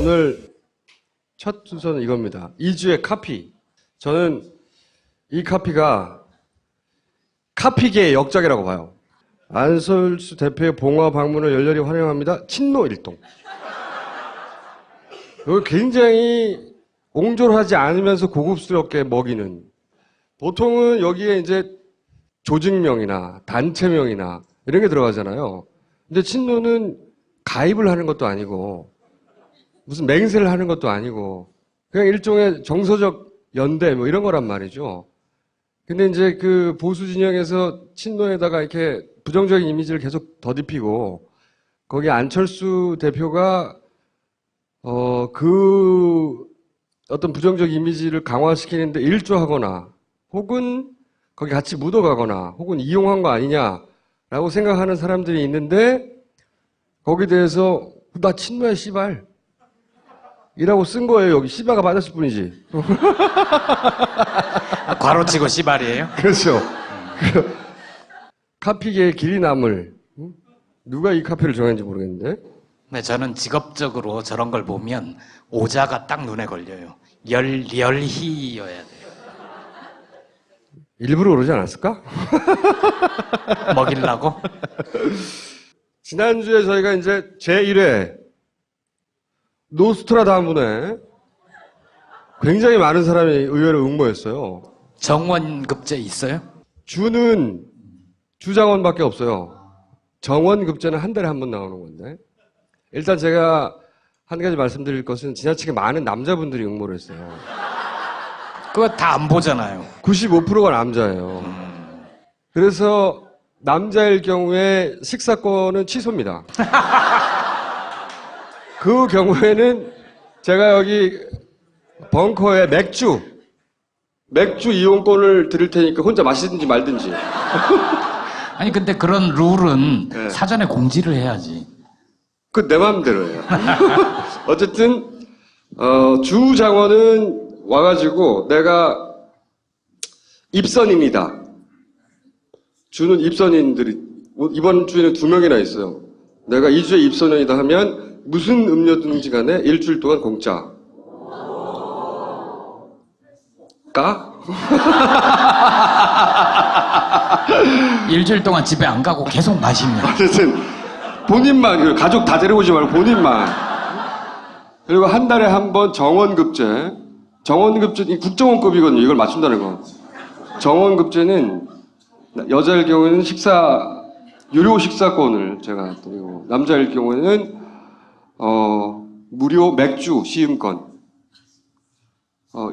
오늘 첫 순서는 이겁니다. 2주의 카피. 저는 이 카피가 카피계의 역작이라고 봐요. 안철수 대표의 봉화 방문을 열렬히 환영합니다. 친노 일동. 이걸 굉장히 옹졸하지 않으면서 고급스럽게 먹이는. 보통은 여기에 이제 조직명이나 단체명이나 이런 게 들어가잖아요. 근데 친노는 가입을 하는 것도 아니고 무슨 맹세를 하는 것도 아니고 그냥 일종의 정서적 연대 뭐 이런 거란 말이죠. 근데 이제 그 보수 진영에서 친노에다가 이렇게 부정적인 이미지를 계속 더딥히고 거기 안철수 대표가 그 어떤 부정적 이미지를 강화시키는데 일조하거나 혹은 거기 같이 묻어가거나 혹은 이용한 거 아니냐라고 생각하는 사람들이 있는데 거기에 대해서 나 친노야 씨발 이라고 쓴 거예요. 여기 씨발가 맞았을 뿐이지. 괄호치고 씨발이에요? 그렇죠. 카피계의 길이 남을 누가 이 카피를 정했는지 모르겠는데. 네, 저는 직업적으로 저런 걸 보면 오자가 딱 눈에 걸려요. 열희여야 돼요. 일부러 그러지 않았을까? 먹이려고? 지난주에 저희가 이제 제1회 노스트라다문에 굉장히 많은 사람이 의외로 응모했어요. 정원급제 있어요? 주는 주장원밖에 없어요. 정원급제는 한 달에 한 번 나오는 건데. 일단 제가 한 가지 말씀드릴 것은 지나치게 많은 남자분들이 응모를 했어요. 그거 다 안 보잖아요. 95%가 남자예요. 그래서 남자일 경우에 식사권은 취소입니다. 그 경우에는 제가 여기 벙커에 맥주 이용권을 드릴 테니까 혼자 마시든지 말든지. 아니 근데 그런 룰은 네. 사전에 공지를 해야지. 그 내 마음대로예요. 어쨌든 주 장원은 와가지고 내가 입선입니다. 주는 입선인들이 이번 주에는 2명이나 있어요. 내가 2주에 입선원이다 하면 무슨 음료든지 간에 일주일 동안 공짜. 까? 일주일 동안 집에 안 가고 계속 마시면. 어쨌든 본인만, 가족 다 데려오지 말고 본인만. 그리고 한 달에 한 번 정원급제. 정원급제, 국정원급이거든요. 이걸 맞춘다는 거. 정원급제는 여자일 경우에는 유료 식사권을 제가 드리고, 남자일 경우에는, 무료 맥주 시음권.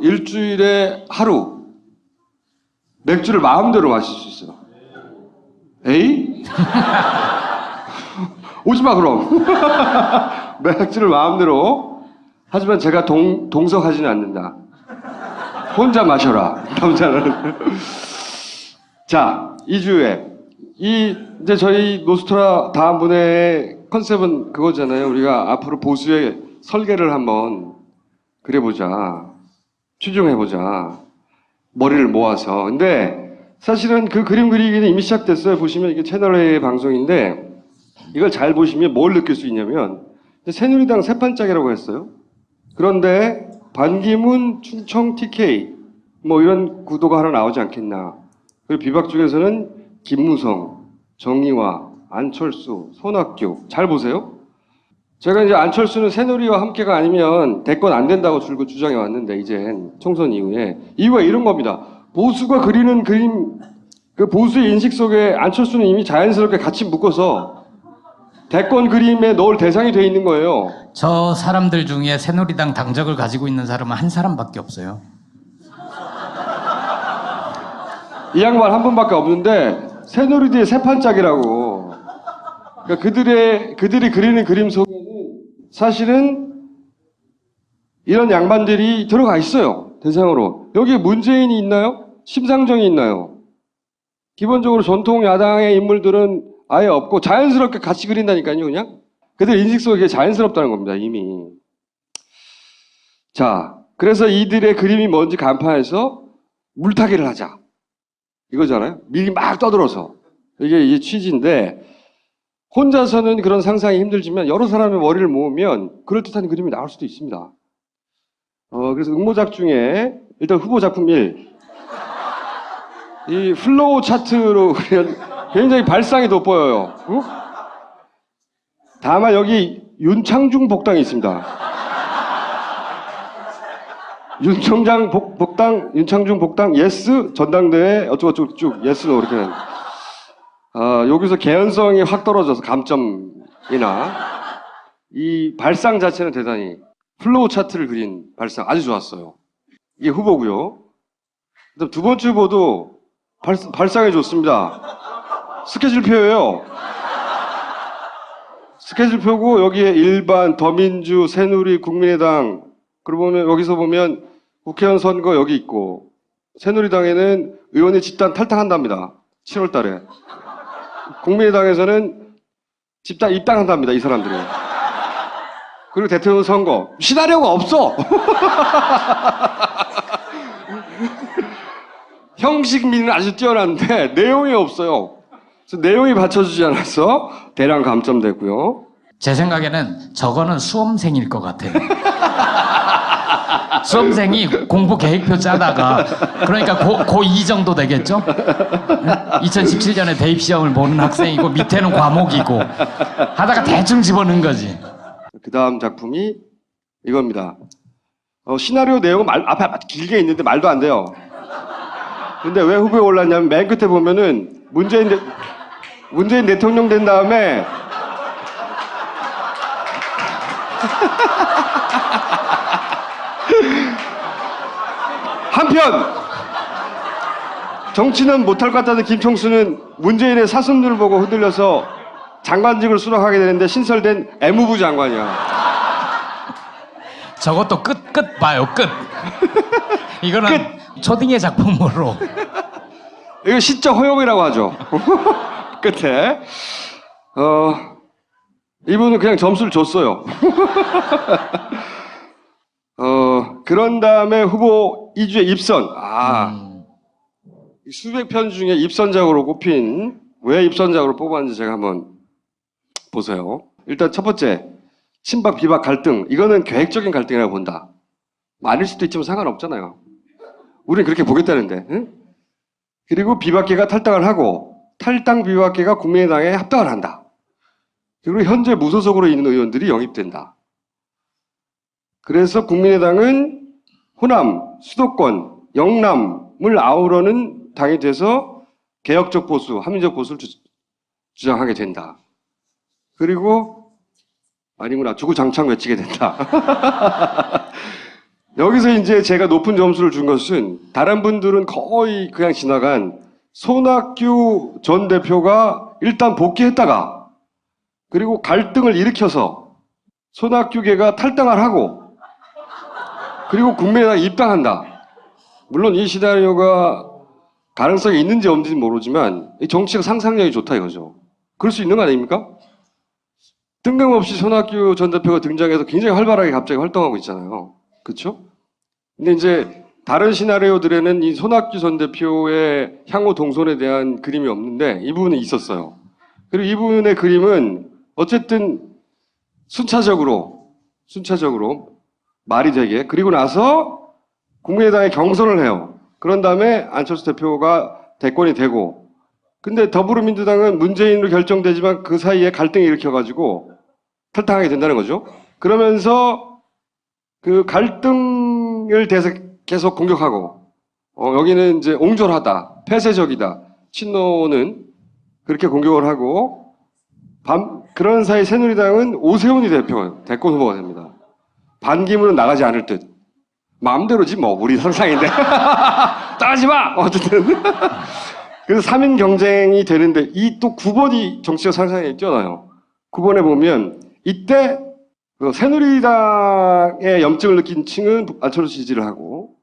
일주일에 하루, 맥주를 마음대로 마실 수 있어요. 에이? 오지마, 그럼. 맥주를 마음대로. 하지만 제가 동석하지는 않는다. 혼자 마셔라, 남자는. 자, 2주에. 이제 저희 노스트라 다음 분의 컨셉은 그거잖아요. 우리가 앞으로 보수의 설계를 한번 그려보자. 추종해보자. 머리를 모아서. 근데 사실은 그 그림 그리기는 이미 시작됐어요. 보시면 이게 채널A 방송인데 이걸 잘 보시면 뭘 느낄 수 있냐면 새누리당 세판짝이라고 했어요. 그런데 반기문, 충청 TK 뭐 이런 구도가 하나 나오지 않겠나. 그리고 비박 쪽에서는 김무성, 정의화, 안철수, 손학규. 잘 보세요. 제가 이제 안철수는 새누리와 함께가 아니면 대권 안 된다고 줄곧 주장해 왔는데 이젠 총선 이후에 이유가 이런 겁니다. 보수가 그리는 그림, 그 보수의 인식 속에 안철수는 이미 자연스럽게 같이 묶어서 대권 그림에 넣을 대상이 돼 있는 거예요. 저 사람들 중에 새누리당 당적을 가지고 있는 사람은 한 사람밖에 없어요. 이 양반 한 분밖에 없는데 새누리당의 세판짝이라고. 그러니까 그들이 그리는 그림 속에는 사실은 이런 양반들이 들어가 있어요. 대상으로. 여기에 문재인이 있나요? 심상정이 있나요? 기본적으로 전통 야당의 인물들은 아예 없고 자연스럽게 같이 그린다니까요. 그냥. 그들 인식 속에 자연스럽다는 겁니다. 이미. 자, 그래서 이들의 그림이 뭔지 간파해서 물타기를 하자. 이거잖아요. 미리 막 떠들어서. 이게 취지인데 혼자서는 그런 상상이 힘들지만 여러 사람의 머리를 모으면 그럴듯한 그림이 나올 수도 있습니다. 그래서 응모작 중에 일단 후보 작품 1. 이 플로우 차트로 그냥 굉장히 발상이 돋보여요. 응? 다만 여기 윤창중 복당이 있습니다. 윤창중 복당, 예스, 전당대회, 어쩌고저쩌고 쭉, 예스로 이렇게. 여기서 개연성이 확 떨어져서 감점이나, 이 발상 자체는 대단히, 플로우 차트를 그린 발상 아주 좋았어요. 이게 후보고요. 그다음 두 번째 후보도 발상이 좋습니다. 스케줄표예요. 스케줄표고, 여기에 일반, 더민주, 새누리, 국민의당, 그리고 보면, 여기서 보면 국회의원 선거 여기 있고, 새누리당에는 의원이 집단 탈당한답니다. 7월 달에. 국민의당에서는 집단 입당한답니다, 이 사람들이. 그리고 대통령 선거. 시나리오가 없어! 형식미는 아주 뛰어난데, 내용이 없어요. 그래서 내용이 받쳐주지 않아서 대량 감점됐고요. 제 생각에는 저거는 수험생일 것 같아요. 수험생이 공부 계획표 짜다가 그러니까 고2 정도 되겠죠? 2017년에 대입시험을 보는 학생이고 밑에는 과목이고 하다가 대충 집어넣은 거지. 그 다음 작품이 이겁니다. 시나리오 내용은 앞에 길게 있는데 말도 안 돼요. 근데 왜 후보에 올랐냐면 맨 끝에 보면은 문재인 대통령 된 다음에 한편 정치는 못할 것 같다는 김총수는 문재인의 사슴눈을 보고 흔들려서 장관직을 수락하게 되는데 신설된 애무부 장관이야. 저것도 끝 봐요, 끝. 이거는 초딩의 작품으로. 이거 시적 허용이라고 하죠. 끝에. 이분은 그냥 점수를 줬어요. 그런 다음에 후보 2주에 입선. 수백 편 중에 입선작으로 꼽힌, 왜 입선작으로 뽑았는지 제가 한번 보세요. 일단 첫 번째, 친박, 비박 갈등. 이거는 계획적인 갈등이라고 본다. 아닐 수도 있지만 상관없잖아요. 우리는 그렇게 보겠다는데. 응? 그리고 비박계가 탈당을 하고, 탈당 비박계가 국민의당에 합당을 한다. 그리고 현재 무소속으로 있는 의원들이 영입된다. 그래서 국민의당은 호남, 수도권, 영남을 아우르는 당이 돼서 개혁적 보수, 합리적 보수를 주장하게 된다. 그리고 아니구나, 주구장창 외치게 된다. 여기서 이제 제가 높은 점수를 준 것은 다른 분들은 거의 그냥 지나간 손학규 전 대표가 일단 복귀했다가 그리고 갈등을 일으켜서 손학규계가 탈당을 하고 그리고 국민의당에 입당한다. 물론 이 시나리오가 가능성이 있는지 없는지는 모르지만 정치가 상상력이 좋다 이거죠. 그럴 수 있는 거 아닙니까? 뜬금없이 손학규 전 대표가 등장해서 굉장히 활발하게 갑자기 활동하고 있잖아요. 그렇죠? 근데 이제 다른 시나리오들에는 이 손학규 전 대표의 향후 동선에 대한 그림이 없는데 이 부분은 있었어요. 그리고 이 부분의 그림은 어쨌든 순차적으로 말이 되게 그리고 나서 국민의당에 경선을 해요. 그런 다음에 안철수 대표가 대권이 되고 근데 더불어민주당은 문재인으로 결정되지만 그 사이에 갈등이 일으켜가지고 탈당하게 된다는 거죠. 그러면서 그 갈등을 계속 공격하고 여기는 이제 옹졸하다, 폐쇄적이다, 친노는 그렇게 공격을 하고 그런 사이 새누리당은 오세훈이 대권 후보가 됩니다. 반기문은 나가지 않을 듯. 마음대로지 뭐 우리 상상인데 따라하지 마. 어쨌든 그래서 3인 경쟁이 되는데 이 또 9번이 정치적 상상력이 뛰어나요. 9번에 보면 이때 새누리당의 염증을 느낀 층은 안철수 지지를 하고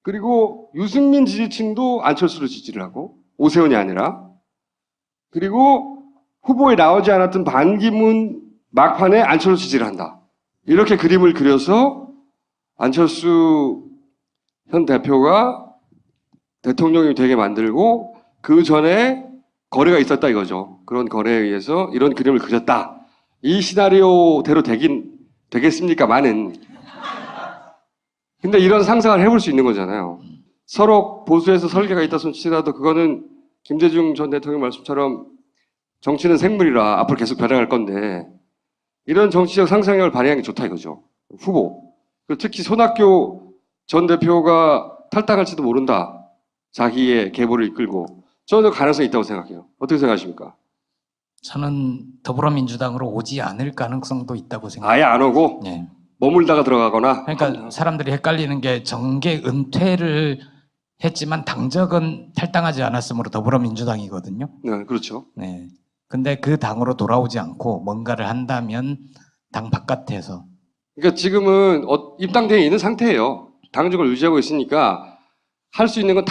그리고 유승민 지지층도 안철수를 지지를 하고 오세훈이 아니라 그리고 후보에 나오지 않았던 반기문 막판에 안철수 지지를 한다. 이렇게 그림을 그려서 안철수 현 대표가 대통령이 되게 만들고 그 전에 거래가 있었다 이거죠. 그런 거래에 의해서 이런 그림을 그렸다. 이 시나리오대로 되겠습니까만은. 근데 이런 상상을 해볼 수 있는 거잖아요. 서로 보수에서 설계가 있다 손치더라도 그거는 김대중 전 대통령 말씀처럼 정치는 생물이라 앞으로 계속 변해갈 건데 이런 정치적 상상력을 발휘하는 게 좋다 이거죠. 후보. 그리고 특히 손학규 전 대표가 탈당할지도 모른다. 자기의 계보를 이끌고. 저는 가능성이 있다고 생각해요. 어떻게 생각하십니까? 저는 더불어민주당으로 오지 않을 가능성도 있다고 생각해요. 아예 안 오고 예. 머물다가 들어가거나. 그러니까 사람들이 헷갈리는 게 정계 은퇴를 했지만 당적은 탈당하지 않았으므로 더불어민주당이거든요. 네, 그렇죠. 네. 근데 그 당으로 돌아오지 않고 뭔가를 한다면 당 바깥에서. 그러니까 지금은 입당되어 있는 상태예요. 당적을 유지하고 있으니까 할 수 있는 건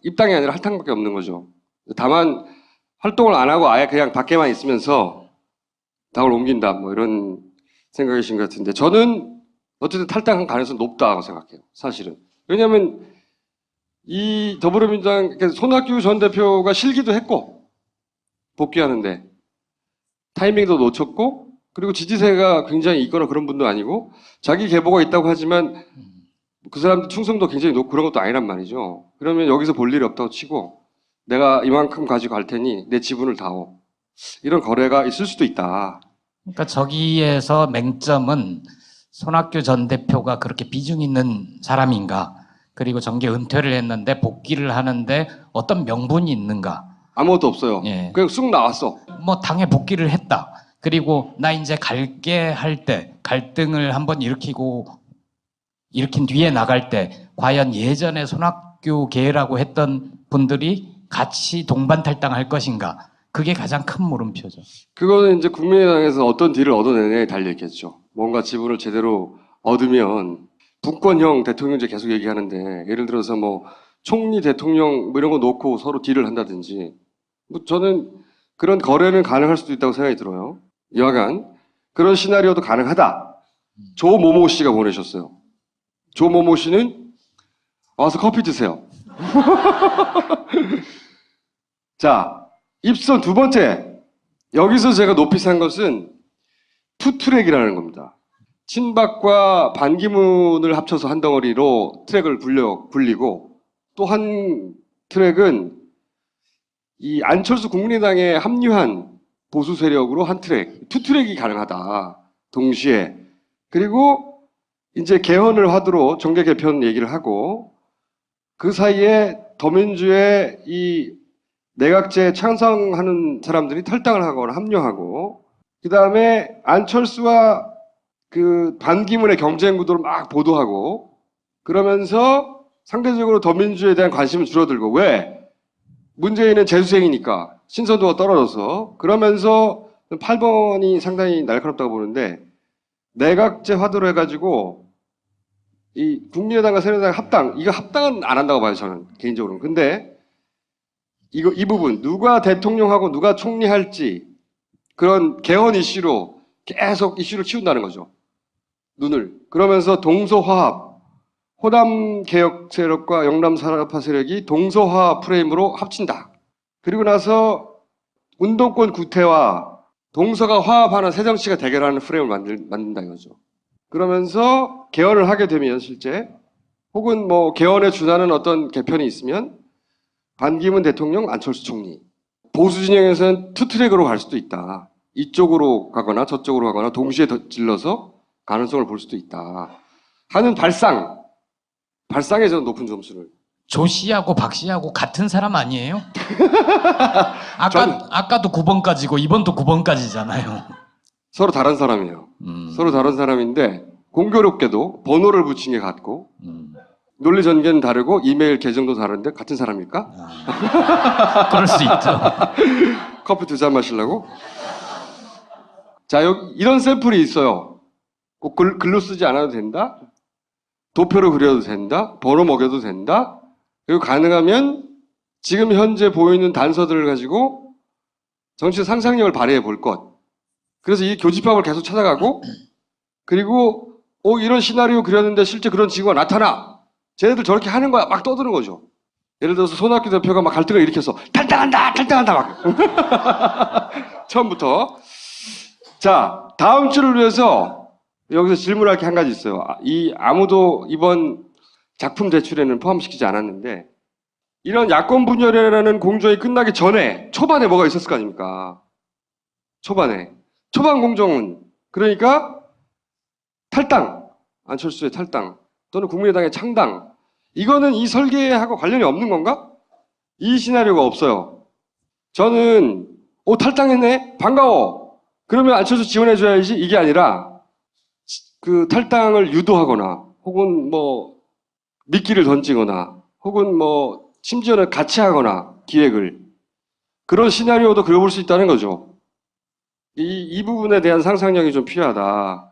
입당이 아니라 할당밖에 없는 거죠. 다만 활동을 안 하고 아예 그냥 밖에만 있으면서 당을 옮긴다 뭐 이런 생각이신 것 같은데 저는 어쨌든 탈당한 가능성이 높다고 생각해요. 사실은. 왜냐하면 이 더불어민주당 그러니까 손학규 전 대표가 실기도 했고 복귀하는데 타이밍도 놓쳤고 그리고 지지세가 굉장히 있거나 그런 분도 아니고 자기 계보가 있다고 하지만 그 사람들 충성도 굉장히 높고 그런 것도 아니란 말이죠. 그러면 여기서 볼 일이 없다고 치고 내가 이만큼 가지고 갈 테니 내 지분을 다오. 이런 거래가 있을 수도 있다. 그러니까 저기에서 맹점은 손학규 전 대표가 그렇게 비중 있는 사람인가, 그리고 정계 은퇴를 했는데 복귀를 하는데 어떤 명분이 있는가. 아무것도 없어요. 예. 그냥 쑥 나왔어. 뭐 당에 복귀를 했다. 그리고 나 이제 갈게 할 때 갈등을 한번 일으킨 뒤에 나갈 때 과연 예전에 손학규계라고 했던 분들이 같이 동반 탈당할 것인가. 그게 가장 큰 물음표죠. 그거는 이제 국민의당에서 어떤 딜을 얻어내냐에 달려있겠죠. 뭔가 지분을 제대로 얻으면 분권형 대통령제 계속 얘기하는데 예를 들어서 뭐 총리 대통령 뭐 이런 거 놓고 서로 딜을 한다든지 뭐 저는 그런 거래는 가능할 수도 있다고 생각이 들어요. 여하간 그런 시나리오도 가능하다. 조모모 씨가 보내셨어요. 조모모 씨는 와서 커피 드세요. 자, 입선 두 번째. 여기서 제가 높이 산 것은 투트랙이라는 겁니다. 친박과 반기문을 합쳐서 한 덩어리로 트랙을 굴리고 또 한 트랙은 이 안철수 국민의당에 합류한 보수 세력으로 한 트랙, 투트랙이 가능하다. 동시에. 그리고 이제 개헌을 화두로 정계 개편 얘기를 하고 그 사이에 더민주의 이 내각제 찬성하는 사람들이 탈당을 하거나 합류하고 그 다음에 안철수와 그 반기문의 경쟁 구도를 막 보도하고 그러면서 상대적으로 더민주에 대한 관심은 줄어들고 왜? 문재인은 재수생이니까 신선도가 떨어져서 그러면서 8번이 상당히 날카롭다고 보는데 내각제 화두로 해가지고 이 국민의당과 새누리당 합당 이거 합당은 안 한다고 봐요 저는 개인적으로는. 근데 이 부분 누가 대통령하고 누가 총리할지 그런 개헌 이슈로 계속 이슈를 치운다는 거죠. 눈을. 그러면서 동서화합 호남 개혁 세력과 영남 산업화 세력이 동서화합 프레임으로 합친다. 그리고 나서 운동권 구태와 동서가 화합하는 새정치가 대결하는 프레임을 만든다 이거죠. 그러면서 개헌을 하게 되면 실제 혹은 뭐 개헌에 준하는 어떤 개편이 있으면 반기문 대통령, 안철수 총리. 보수 진영에서는 투트랙으로 갈 수도 있다. 이쪽으로 가거나 저쪽으로 가거나 동시에 질러서 가능성을 볼 수도 있다. 하는 발상에 저는 높은 점수를. 조 씨하고 박 씨하고 같은 사람 아니에요? 아까도 9번까지고 이번도 9번까지잖아요. 서로 다른 사람이에요. 서로 다른 사람인데 공교롭게도 번호를 붙인 게 같고 논리 전개는 다르고 이메일 계정도 다른데 같은 사람일까? 그럴 수 있죠. 커피 두 잔 마시려고? 자, 여기 이런 샘플이 있어요. 꼭 글로 쓰지 않아도 된다? 도표로 그려도 된다? 번호 먹여도 된다? 그리고 가능하면 지금 현재 보이는 단서들을 가지고 정치 상상력을 발휘해 볼 것. 그래서 이 교집합을 계속 찾아가고 그리고 이런 시나리오 그렸는데 실제 그런 징후가 나타나. 쟤네들 저렇게 하는 거야. 막 떠드는 거죠. 예를 들어서 손학규 대표가 막 갈등을 일으켜서 탈당한다, 탈당한다 막 처음부터. 자, 다음 주를 위해서 여기서 질문할 게 한 가지 있어요. 이 아무도 이번 작품 제출에는 포함시키지 않았는데 이런 야권 분열이라는 공정이 끝나기 전에 초반에 뭐가 있었을 거 아닙니까? 초반 공정은 그러니까 탈당, 안철수의 탈당 또는 국민의당의 창당, 이거는 이 설계하고 관련이 없는 건가? 이 시나리오가 없어요. 저는 탈당했네? 반가워. 그러면 안철수 지원해줘야지, 이게 아니라 그 탈당을 유도하거나 혹은 뭐 미끼를 던지거나 혹은 뭐 심지어는 같이 하거나 기획을, 그런 시나리오도 그려볼 수 있다는 거죠. 이 부분에 대한 상상력이 좀 필요하다.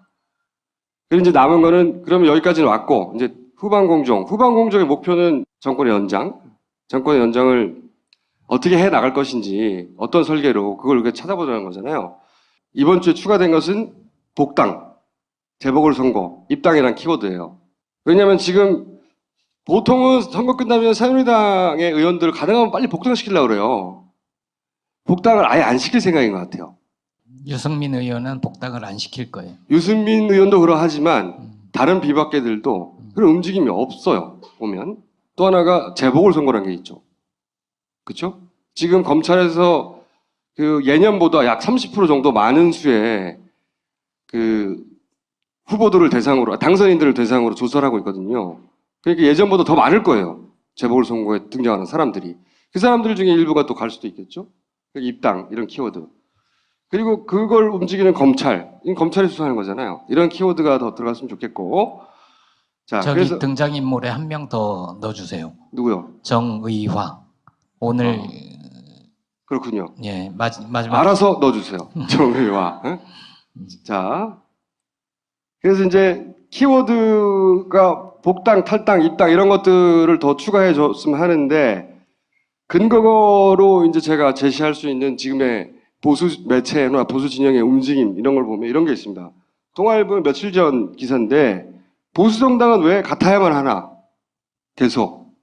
그리고 이제 남은 거는 그러면 여기까지는 왔고, 이제 후반 공정의 목표는 정권의 연장을 어떻게 해 나갈 것인지, 어떤 설계로 그걸 우리가 찾아보자는 거잖아요. 이번 주에 추가된 것은 복당, 재보궐선거, 입당이란 키워드예요. 왜냐하면 지금 보통은 선거 끝나면 새누리당의 의원들을 가능하면 빨리 복당시키려고 그래요. 복당을 아예 안 시킬 생각인 것 같아요. 유승민 의원은 복당을 안 시킬 거예요. 유승민 의원도 그러하지만 다른 비박계들도 그런 움직임이 없어요. 보면 또 하나가 재보궐선거라는 게 있죠. 그렇죠? 지금 검찰에서 그 예년보다 약 30% 정도 많은 수의 그 후보들을 대상으로, 당선인들을 대상으로 조사를 하고 있거든요. 그러니까 예전보다 더 많을 거예요. 재보궐선거에 등장하는 사람들이. 그 사람들 중에 일부가 또 갈 수도 있겠죠. 입당 이런 키워드. 그리고 그걸 움직이는 검찰, 검찰이 수사하는 거잖아요. 이런 키워드가 더 들어갔으면 좋겠고. 자, 저기 그래서 등장인물에 한 명 더 넣어주세요. 누구요? 정의화. 오늘 그렇군요. 예 마지막. 알아서 넣어주세요. 정의화. 응? 자, 그래서 이제 키워드가 복당, 탈당, 입당 이런 것들을 더 추가해 줬으면 하는데, 근거로 이제 제가 제시할 수 있는 지금의 보수 매체나 보수 진영의 움직임 이런 걸 보면 이런 게 있습니다. 동아일보 며칠 전 기사인데, 보수 정당은 왜 같아야만 하나? 계속.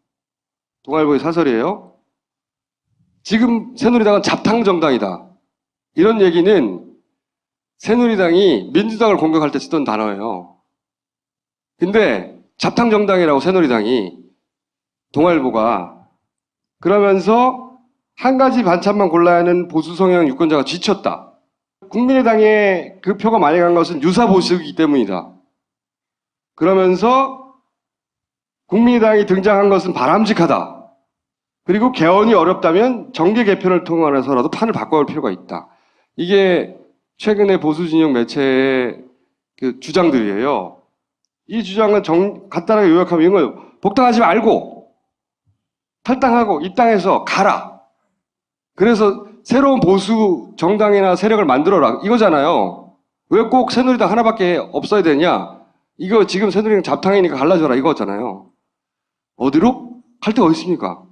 동아일보의 사설이에요. 지금 새누리당은 잡탕 정당이다. 이런 얘기는 새누리당이 민주당을 공격할 때 쓰던 단어예요. 근데 잡탕 정당이라고 새누리당이, 동아일보가 그러면서 한 가지 반찬만 골라야 하는 보수 성향 유권자가 지쳤다. 국민의당에 그 표가 많이 간 것은 유사 보수이기 때문이다. 그러면서 국민의당이 등장한 것은 바람직하다. 그리고 개헌이 어렵다면 정계 개편을 통해서라도 판을 바꿔올 필요가 있다. 이게 최근에 보수 진영 매체의 그 주장들이에요. 이 주장은 간단하게 요약하면 이런 거예요. 복당하지 말고 탈당하고 입당해서 가라. 그래서 새로운 보수 정당이나 세력을 만들어라. 이거잖아요. 왜 꼭 새누리당 하나밖에 없어야 되냐? 이거 지금 새누리당 잡탕이니까 갈라져라 이거잖아요. 어디로? 갈 데가 어디 있습니까?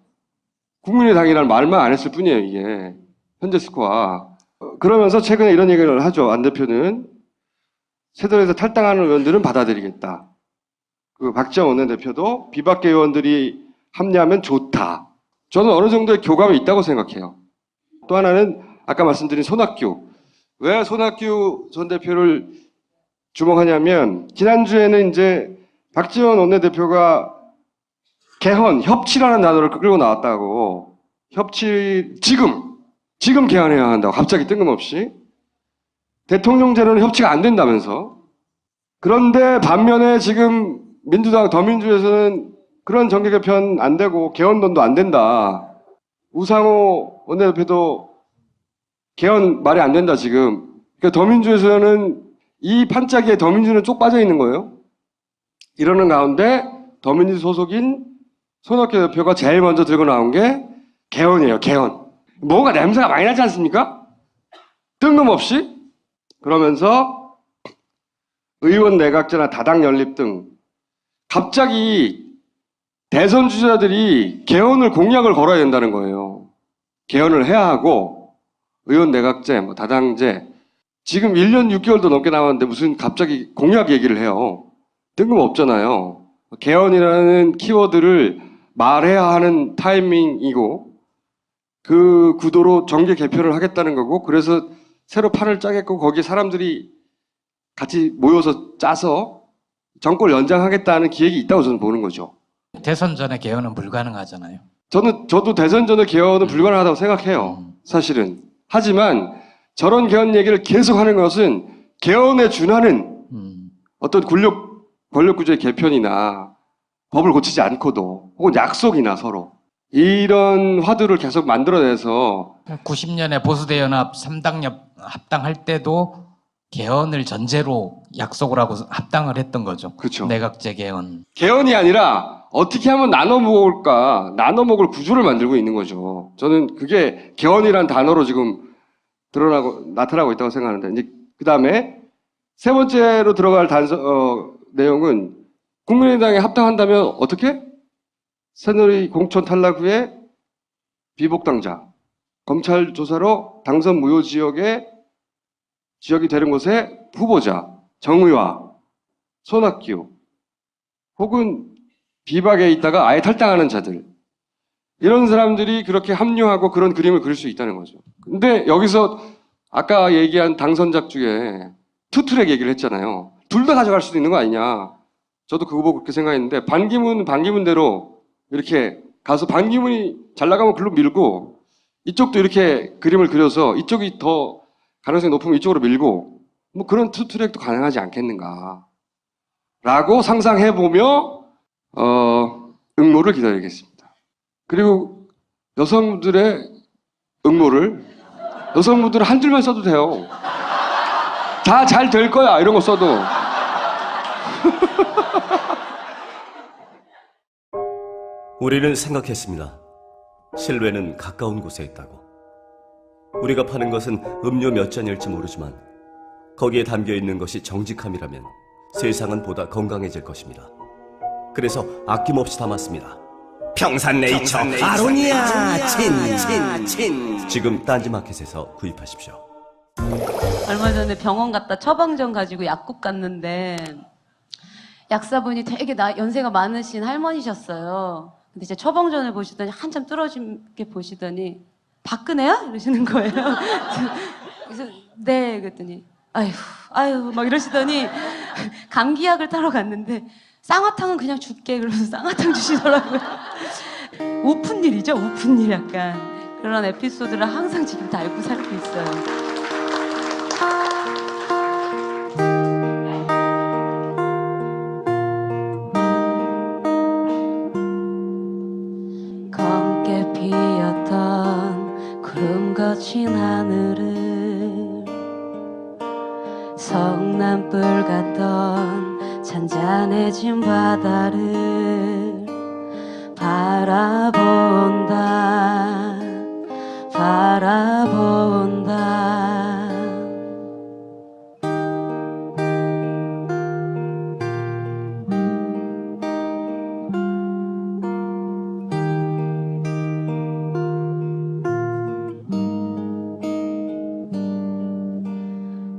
국민의당이라는 말만 안 했을 뿐이에요, 이게. 현재 스코어. 그러면서 최근에 이런 얘기를 하죠. 안 대표는 새누리당에서 탈당하는 의원들은 받아들이겠다. 그 박지원 원내대표도 비박계 의원들이 합류하면 좋다. 저는 어느 정도의 교감이 있다고 생각해요. 또 하나는 아까 말씀드린 손학규. 왜 손학규 전 대표를 주목하냐면, 지난주에는 이제 박지원 원내대표가 개헌, 협치라는 단어를 끌고 나왔다고. 협치, 지금 개헌해야 한다고. 갑자기 뜬금없이. 대통령제로는 협치가 안 된다면서. 그런데 반면에 지금 민주당, 더민주에서는 그런 정계 개편 안 되고 개헌론도 안 된다. 우상호 원내대표도 개헌 말이 안 된다, 지금. 그러니까 더민주에서는 이 판짜기에 더민주는 쪽 빠져 있는 거예요. 이러는 가운데 더민주 소속인 손학규 대표가 제일 먼저 들고 나온 게 개헌이에요, 개헌. 뭐가 냄새가 많이 나지 않습니까? 뜬금없이. 그러면서 의원 내각제나 다당 연립 등 갑자기 대선 주자들이 개헌을 공약을 걸어야 된다는 거예요. 개헌을 해야 하고 의원 내각제, 뭐 다당제, 지금 1년 6개월도 넘게 남았는데 무슨 갑자기 공약 얘기를 해요. 뜬금없잖아요. 개헌이라는 키워드를 말해야 하는 타이밍이고 그 구도로 정계 개편을 하겠다는 거고 그래서 새로 판을 짜겠고 거기에 사람들이 같이 모여서 짜서 정권을 연장하겠다는 기획이 있다고 저는 보는 거죠. 대선 전에 개헌은 불가능하잖아요. 저도 대선 전의 개헌은 불가능하다고 생각해요. 사실은. 하지만 저런 개헌 얘기를 계속 하는 것은 개헌에 준하는 어떤 권력 구조의 개편이나 법을 고치지 않고도 혹은 약속이나 서로 이런 화두를 계속 만들어내서 90년에 보수대연합 3당 합당할 때도 개헌을 전제로 약속을 하고 합당을 했던 거죠. 그렇죠. 내각제 개헌. 개헌이 아니라 어떻게 하면 나눠 먹을까, 나눠 먹을 구조를 만들고 있는 거죠. 저는 그게 개헌이란 단어로 지금 나타나고 있다고 생각하는데, 이제 그 다음에 세 번째로 들어갈 내용은 국민의당에 합당한다면 어떻게? 새누리 공천 탈락 후에 비복당자, 검찰 조사로 당선 무효 지역이 되는 곳에 후보자, 정의와 손학규, 혹은 비박에 있다가 아예 탈당하는 자들, 이런 사람들이 그렇게 합류하고 그런 그림을 그릴 수 있다는 거죠. 근데 여기서 아까 얘기한 당선작 중에 투트랙 얘기를 했잖아요. 둘 다 가져갈 수도 있는 거 아니냐. 저도 그거 보고 그렇게 생각했는데 반기문대로 이렇게 가서 반기문이 잘 나가면 글로 밀고 이쪽도 이렇게 그림을 그려서 이쪽이 더 가능성이 높으면 이쪽으로 밀고 뭐 그런 투트랙도 가능하지 않겠는가 라고 상상해보며 응모를 기다리겠습니다. 그리고 여성분들의 여성분들은 한 줄만 써도 돼요. 다 잘 될 거야 이런 거 써도. 우리는 생각했습니다. 실외는 가까운 곳에 있다고. 우리가 파는 것은 음료 몇 잔일지 모르지만 거기에 담겨있는 것이 정직함이라면 세상은 보다 건강해질 것입니다. 그래서 아낌없이 담았습니다. 평산네이처 아로니아 친. 지금 딴지마켓에서 구입하십시오. 얼마 전에 병원 갔다 처방전 가지고 약국 갔는데 약사분이 되게 연세가 많으신 할머니셨어요. 근데 제 처방전을 보시더니 한참 뚫어지게 보시더니 박근혜야? 이러시는 거예요. 그래서 네 그랬더니 아유 막 이러시더니 감기약을 따러 갔는데 쌍화탕은 그냥 줄게 그러면서 쌍화탕 주시더라고요. 우픈 일이죠, 우픈 일 약간. 그런 에피소드를 항상 지금 다 알고 살고 있어요. 검게 피었던 구름 거친 하늘을 성남불 같던 잔잔해진 바다를 바라본다.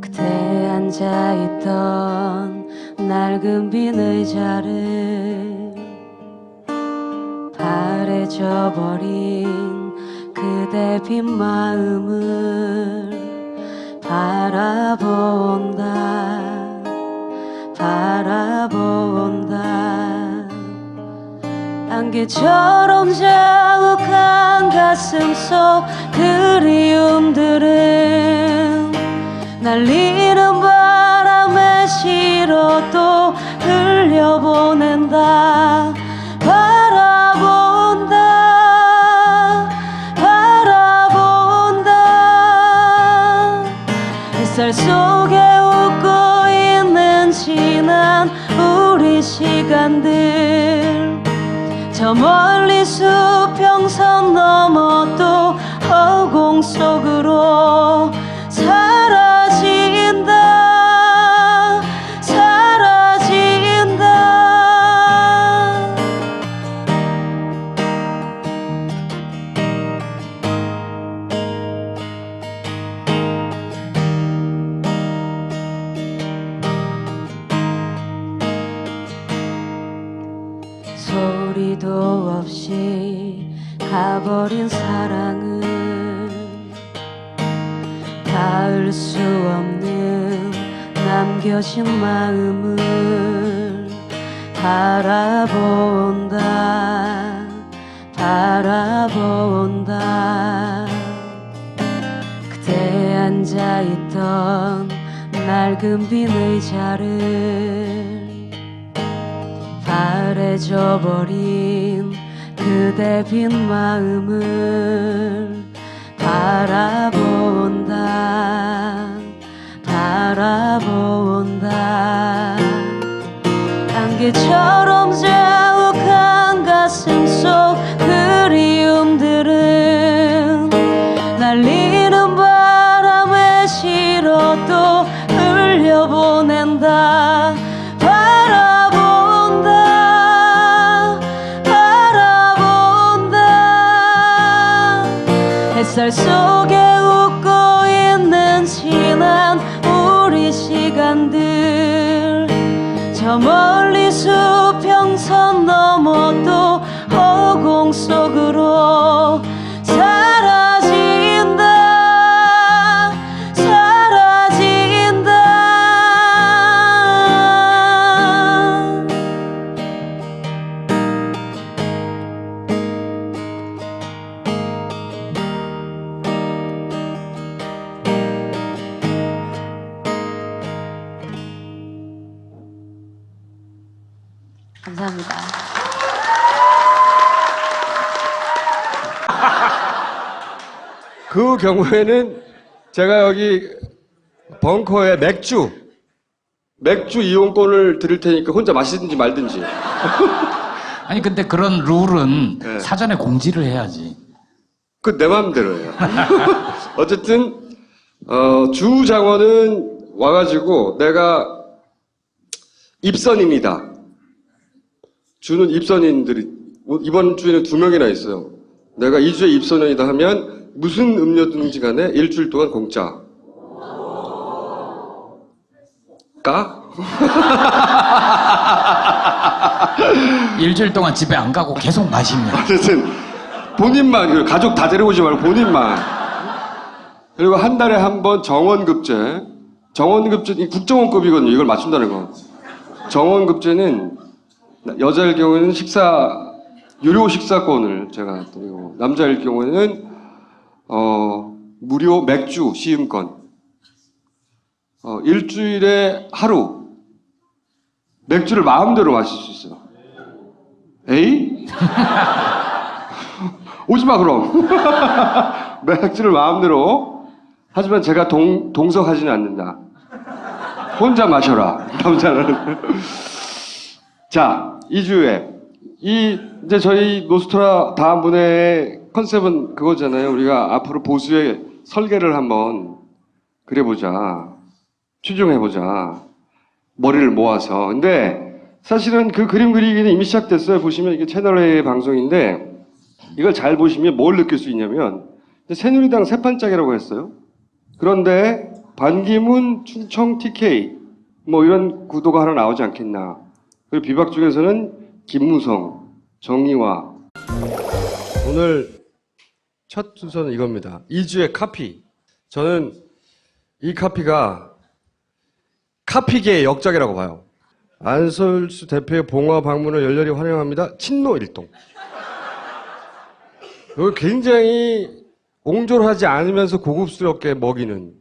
그때 앉아있던 낡은 빈 의자를 바래져 버린 그대 빈 마음을 바라본다. 안개처럼 자욱한 가슴 속 그리움들은 날리는 바람에 실어도 흘려보낸다. 바라본다. 햇살 속에 웃고 있는 지난 우리 시간들, 저 멀리 수평선 넘어 또 허공 속으로 사라진다. 소리도 없이 가버린 사랑은 닿을 수 없는 남겨진 마음을 바라본다 바라본다. 그때 앉아있던 낡은 빈 의자를 바래져버린 그대 빈 마음을 바라본다 바라본다. 안개처럼 자욱한 가슴 속 그리움들은 날리는 바람에 실어도 흘려보낸다. 바라본다 바라본다. 햇살 속에 웃고 있는 지난 우리 시간들 저 멀리 수평선 넘어 또 허공 속으로 사라진다 사라진다. 감사합니다. 그 경우에는 제가 여기 벙커에 맥주 이용권을 드릴 테니까 혼자 마시든지 말든지. 아니 근데 그런 룰은 네. 사전에 공지를 해야지. 그 내 마음대로예요. 어쨌든 주 장원은 와가지고 내가 입선입니다. 주는 입선인들이 이번 주에는 2명이나 있어요. 내가 2주에 입선인이다 하면 무슨 음료든지 간에 일주일 동안 공짜. 까? 일주일 동안 집에 안 가고 계속 마시면. 어쨌든 본인만, 가족 다 데려오지 말고 본인만. 그리고 한 달에 한 번 정원급제. 정원급제, 국정원급이거든요. 이걸 맞춘다는 거. 정원급제는 여자일 경우에는 유료 식사권을 제가 드리고, 남자일 경우에는, 무료 맥주 시음권. 일주일에 하루, 맥주를 마음대로 마실 수 있어요. 에이? 오지 마, 그럼. 맥주를 마음대로. 하지만 제가 동석하지는 않는다. 혼자 마셔라. 남자는. 자, 2주에. 이제 저희 노스트라 다음 분의 컨셉은 그거잖아요. 우리가 앞으로 보수의 설계를 한번 그려보자. 추종해보자. 머리를 모아서. 근데 사실은 그 그림 그리기는 이미 시작됐어요. 보시면 이게 채널A 방송인데 이걸 잘 보시면 뭘 느낄 수 있냐면 새누리당 새판짝이라고 했어요. 그런데 반기문, 충청 TK 뭐 이런 구도가 하나 나오지 않겠나. 그리고 비박 중에서는 김무성, 정의화. 오늘 첫 순서는 이겁니다. 2주의 카피. 저는 이 카피가 카피계의 역작이라고 봐요. 안철수 대표의 봉화 방문을 열렬히 환영합니다. 친노 일동. 이걸 굉장히 옹졸하지 않으면서 고급스럽게 먹이는.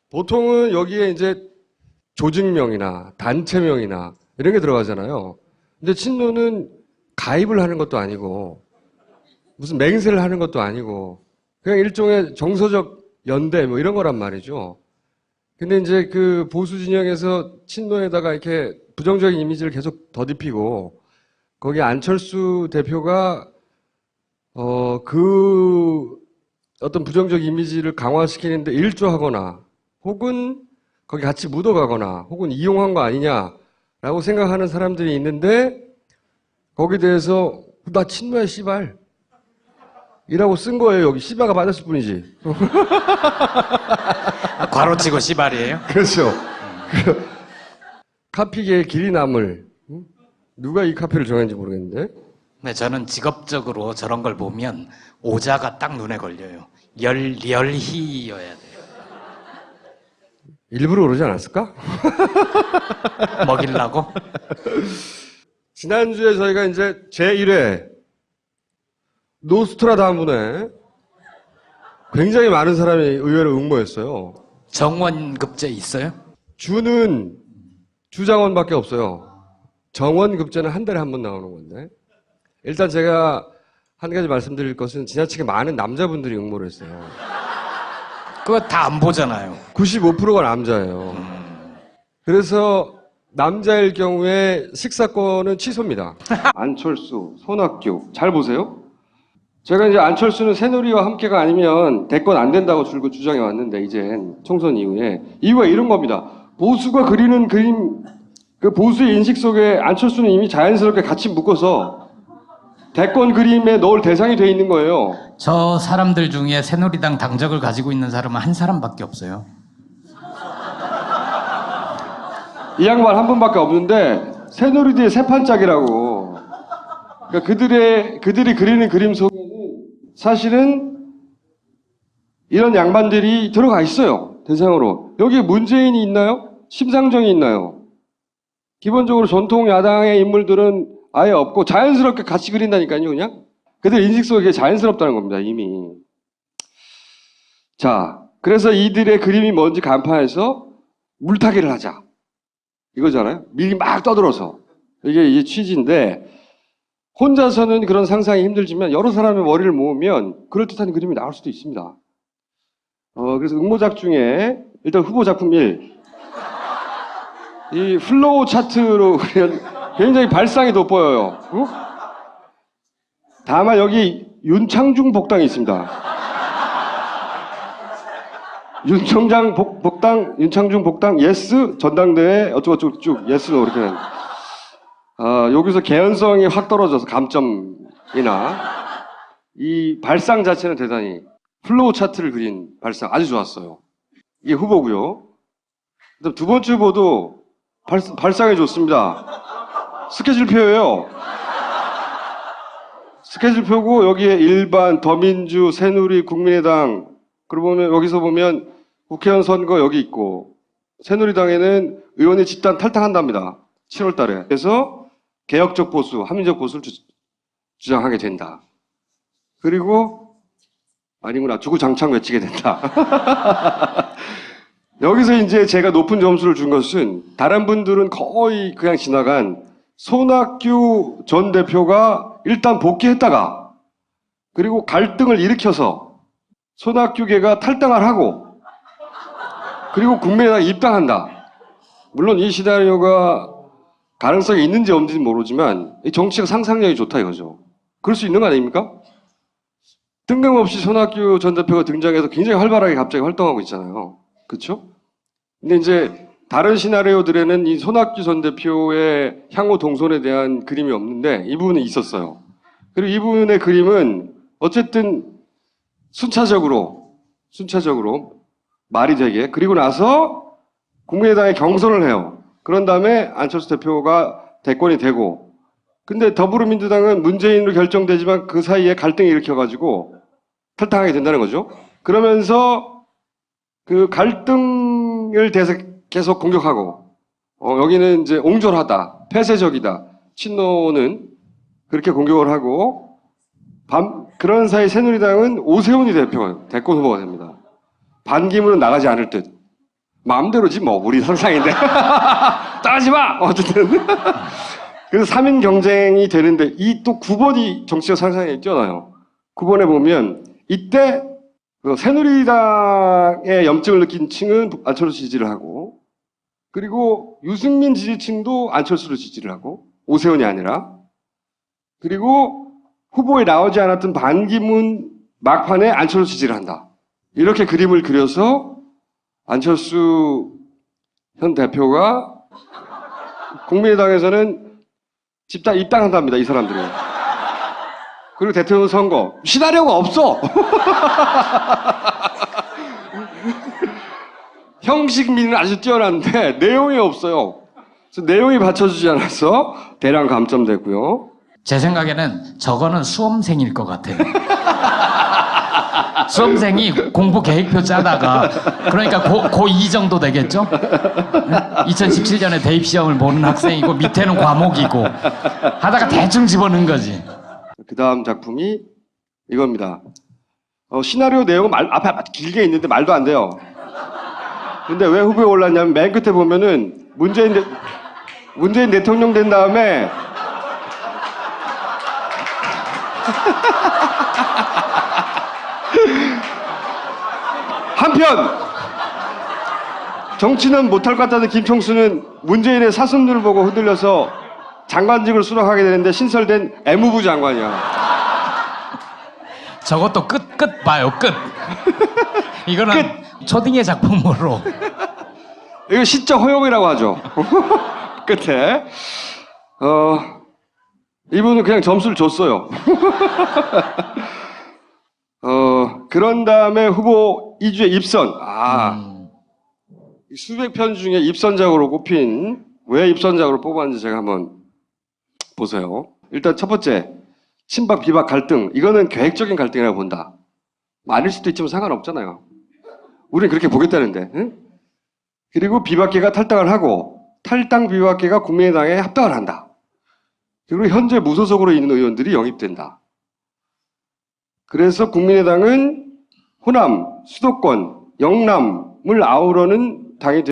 보통은 여기에 이제 조직명이나 단체명이나 이런 게 들어가잖아요. 근데 친노는 가입을 하는 것도 아니고 무슨 맹세를 하는 것도 아니고 그냥 일종의 정서적 연대 뭐 이런 거란 말이죠. 근데 이제 그 보수 진영에서 친노에다가 이렇게 부정적인 이미지를 계속 더딥히고 거기 안철수 대표가 그 어떤 부정적 이미지를 강화시키는데 일조하거나 혹은 거기 같이 묻어가거나 혹은 이용한 거 아니냐라고 생각하는 사람들이 있는데 거기에 대해서 나 친노야 씨발 이라고 쓴 거예요. 여기 씨발가 맞았을 뿐이지. 괄호치고 씨발이에요? 그렇죠. 카피계의 길이 남을 누가 이 카페를 정했는지 모르겠는데. 네, 저는 직업적으로 저런 걸 보면 오자가 딱 눈에 걸려요. 열희여야 돼요. 일부러 그러지 않았을까? 먹이려고? 지난주에 저희가 이제 제1회 노스트라다문에 굉장히 많은 사람이 의외로 응모했어요. 정원급제 있어요? 주는 주장원밖에 없어요. 정원급제는 한 달에 한 번 나오는 건데. 일단 제가 한 가지 말씀드릴 것은 지나치게 많은 남자분들이 응모를 했어요. 그거 다 안 보잖아요. 95%가 남자예요. 그래서 남자일 경우에 식사권은 취소입니다. 안철수, 손학규 잘 보세요. 제가 이제 안철수는 새누리와 함께가 아니면 대권 안 된다고 줄곧 주장해 왔는데 이젠 총선 이후에 이유가 이런 겁니다. 보수가 그리는 그림, 그 보수의 인식 속에 안철수는 이미 자연스럽게 같이 묶어서 대권 그림에 넣을 대상이 돼 있는 거예요. 저 사람들 중에 새누리당 당적을 가지고 있는 사람은 한 사람밖에 없어요. 이 양반 한 분밖에 없는데 새누리대의 새판짝이라고. 그러니까 그들이 그리는 그림 속에는 사실은 이런 양반들이 들어가 있어요. 대상으로. 여기에 문재인이 있나요? 심상정이 있나요? 기본적으로 전통 야당의 인물들은 아예 없고 자연스럽게 같이 그린다니까요. 그냥 그들 인식 속에 자연스럽다는 겁니다. 이미. 자, 그래서 이들의 그림이 뭔지 간파해서 물타기를 하자 이거잖아요. 미리 막 떠들어서. 이게 취지인데 혼자서는 그런 상상이 힘들지만 여러 사람의 머리를 모으면 그럴듯한 그림이 나올 수도 있습니다. 그래서 응모작 중에 일단 후보 작품 1. 이 플로우 차트로 굉장히 발상이 돋보여요. 어? 다만 여기 윤창중 복당이 있습니다. 윤창중 복당, 예스, 전당대회, 어쩌고저쩌고 쭉, 예스로 이렇게. 여기서 개연성이 확 떨어져서 감점이나 이 발상 자체는 대단히 플로우 차트를 그린 발상 아주 좋았어요. 이게 후보고요. 그다음 두 번째 후보도 발상이 좋습니다. 스케줄표예요. 스케줄표고 여기에 일반, 더민주, 새누리, 국민의당 그러고 보면 여기서 보면 국회의원 선거 여기 있고 새누리당에는 의원이 집단 탈당한답니다. 7월 달에. 그래서 개혁적 보수, 합리적 보수를 주장하게 된다. 그리고 아니구나. 주구장창 외치게 된다. 여기서 이제 제가 높은 점수를 준 것은 다른 분들은 거의 그냥 지나간 손학규 전 대표가 일단 복귀했다가 그리고 갈등을 일으켜서 손학규계가 탈당을 하고 그리고 국민의당에 입당한다. 물론 이 시나리오가 가능성이 있는지 없는지는 모르지만 이 정치가 상상력이 좋다 이거죠. 그럴 수 있는 거 아닙니까? 뜬금없이 손학규 전 대표가 등장해서 굉장히 활발하게 갑자기 활동하고 있잖아요. 그렇죠? 근데 이제 다른 시나리오들에는 이 손학규 전 대표의 향후 동선에 대한 그림이 없는데 이 부분은 있었어요. 그리고 이 부분의 그림은 어쨌든 순차적으로 말이 되게 그리고 나서 국민의당에 경선을 해요. 그런 다음에 안철수 대표가 대권이 되고 근데 더불어민주당은 문재인으로 결정되지만 그 사이에 갈등이 일으켜가지고 탈당하게 된다는 거죠. 그러면서 그 갈등을 계속 공격하고 여기는 이제 옹졸하다, 폐쇄적이다, 친노는 그렇게 공격을 하고 그런 사이 새누리당은 오세훈이 대권 후보가 됩니다. 반기문은 나가지 않을 듯. 마음대로지 뭐 우리 상상인데 따라하지 마. 어쨌든 그래서 3인 경쟁이 되는데 이 또 9번이 정치적 상상에 뛰어나요. 9번에 보면 이때 그 새누리당의 염증을 느낀 층은 안철수 지지를 하고 그리고 유승민 지지층도 안철수를 지지를 하고 오세훈이 아니라 그리고 후보에 나오지 않았던 반기문 막판에 안철수 지지를 한다. 이렇게 그림을 그려서 안철수 현 대표가 국민의당에서는 집단 입당한답니다. 이 사람들이. 그리고 대통령 선거. 시나리오가 없어. 형식미는 아주 뛰어난데 내용이 없어요. 그래서 내용이 받쳐주지 않아서 대량 감점됐고요. 제 생각에는 저거는 수험생일 것 같아요. 수험생이 공부 계획표 짜다가 그러니까 고2 정도 되겠죠? 2017년에 대입 시험을 보는 학생이고 밑에는 과목이고 하다가 대충 집어넣은 거지. 그 다음 작품이 이겁니다. 시나리오 내용은 앞에 길게 있는데 말도 안 돼요. 근데 왜 후보에 올랐냐면 맨 끝에 보면은 문재인 대통령 된 다음에 한편 정치는 못할 것 같다는 김총수는 문재인의 사슴눈을 보고 흔들려서 장관직을 수락하게 되는데 신설된 애무부 장관이야. 저것도 끝 봐요, 끝. 이거는 초딩의 작품으로. 이거 시적 허용이라고 하죠. 끝에. 이분은 그냥 점수를 줬어요. 그런 다음에 후보 2주에 입선. 수백 편 중에 입선작으로 꼽힌, 왜 입선작으로 뽑았는지 제가 한번 보세요. 일단 첫 번째, 친박, 비박 갈등. 이거는 계획적인 갈등이라고 본다. 아닐 수도 있지만 상관없잖아요. 우리는 그렇게 보겠다는데. 응? 그리고 비박계가 탈당을 하고, 탈당 비박계가 국민의당에 합당을 한다. 그리고 현재 무소속으로 있는 의원들이 영입된다. 그래서 국민의당은 호남, 수도권, 영남을 아우르는 당이